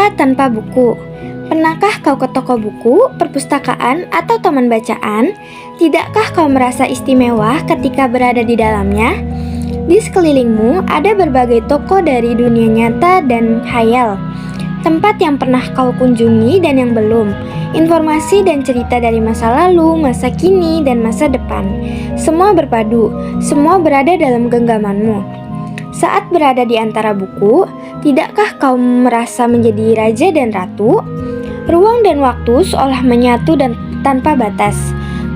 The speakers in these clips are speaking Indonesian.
Kota tanpa buku. Pernahkah kau ke toko buku, perpustakaan, atau taman bacaan? Tidakkah kau merasa istimewa ketika berada di dalamnya? Di sekelilingmu ada berbagai toko dari dunia nyata dan khayal. Tempat yang pernah kau kunjungi dan yang belum. Informasi dan cerita dari masa lalu, masa kini, dan masa depan. Semua berpadu, semua berada dalam genggamanmu. Saat berada di antara buku, tidakkah kau merasa menjadi raja dan ratu? Ruang dan waktu seolah menyatu dan tanpa batas.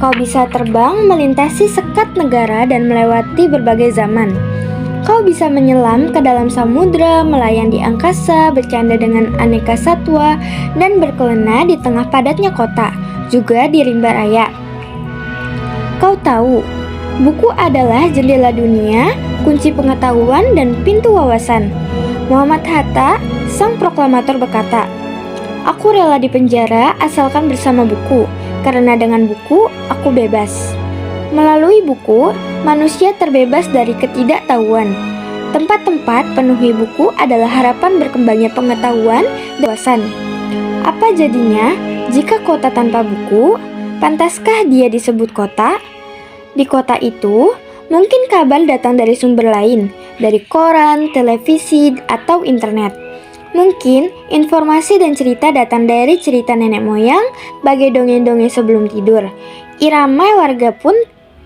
Kau bisa terbang melintasi sekat negara dan melewati berbagai zaman. Kau bisa menyelam ke dalam samudra, melayang di angkasa, bercanda dengan aneka satwa, dan berkelana di tengah padatnya kota, juga di rimba raya. Kau tahu, buku adalah jendela dunia, kunci pengetahuan, dan pintu wawasan. Muhammad Hatta, sang proklamator berkata, "Aku rela dipenjara asalkan bersama buku, karena dengan buku aku bebas." Melalui buku, manusia terbebas dari ketidaktahuan. Tempat-tempat penuhi buku adalah harapan berkembangnya pengetahuan dan wawasan. Apa jadinya jika kota tanpa buku? Pantaskah dia disebut kota? Di kota itu, mungkin kabar datang dari sumber lain, dari koran, televisi, atau internet. Mungkin informasi dan cerita datang dari cerita nenek moyang, bagai dongeng-dongeng sebelum tidur. Irama warga pun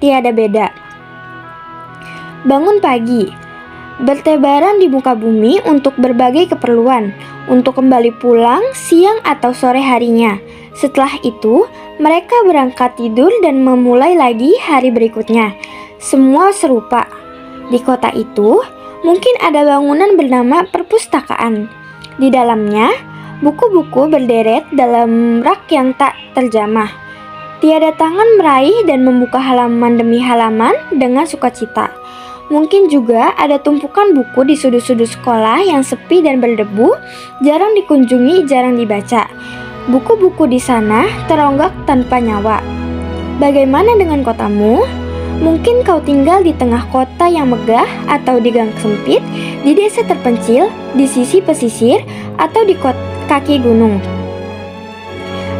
tiada beda. Bangun pagi, bertebaran di muka bumi untuk berbagai keperluan, untuk kembali pulang siang atau sore harinya. Setelah itu, mereka berangkat tidur dan memulai lagi hari berikutnya. Semua serupa. Di kota itu, mungkin ada bangunan bernama perpustakaan. Di dalamnya, buku-buku berderet dalam rak yang tak terjamah. Tiada tangan meraih dan membuka halaman demi halaman dengan sukacita. Mungkin juga ada tumpukan buku di sudut-sudut sekolah yang sepi dan berdebu, jarang dikunjungi, jarang dibaca. Buku-buku di sana teronggak tanpa nyawa. Bagaimana dengan kotamu? Mungkin kau tinggal di tengah kota yang megah, atau di gang sempit, di desa terpencil, di sisi pesisir, atau di kaki gunung.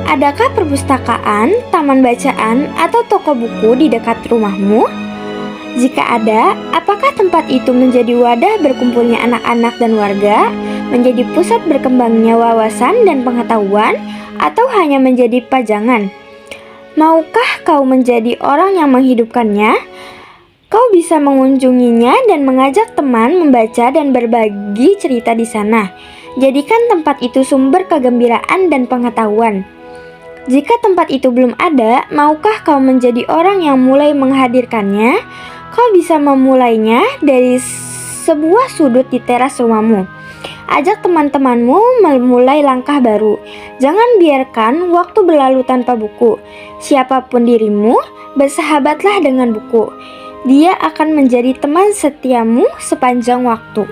Adakah perpustakaan, taman bacaan, atau toko buku di dekat rumahmu? Jika ada, apakah tempat itu menjadi wadah berkumpulnya anak-anak dan warga, menjadi pusat berkembangnya wawasan dan pengetahuan, atau hanya menjadi pajangan? Maukah kau menjadi orang yang menghidupkannya? Kau bisa mengunjunginya dan mengajak teman membaca dan berbagi cerita di sana. Jadikan tempat itu sumber kegembiraan dan pengetahuan. Jika tempat itu belum ada, maukah kau menjadi orang yang mulai menghadirkannya? Kau bisa memulainya dari sebuah sudut di teras rumahmu. Ajak teman-temanmu memulai langkah baru. Jangan biarkan waktu berlalu tanpa buku. Siapapun dirimu, bersahabatlah dengan buku. Dia akan menjadi teman setiamu sepanjang waktu.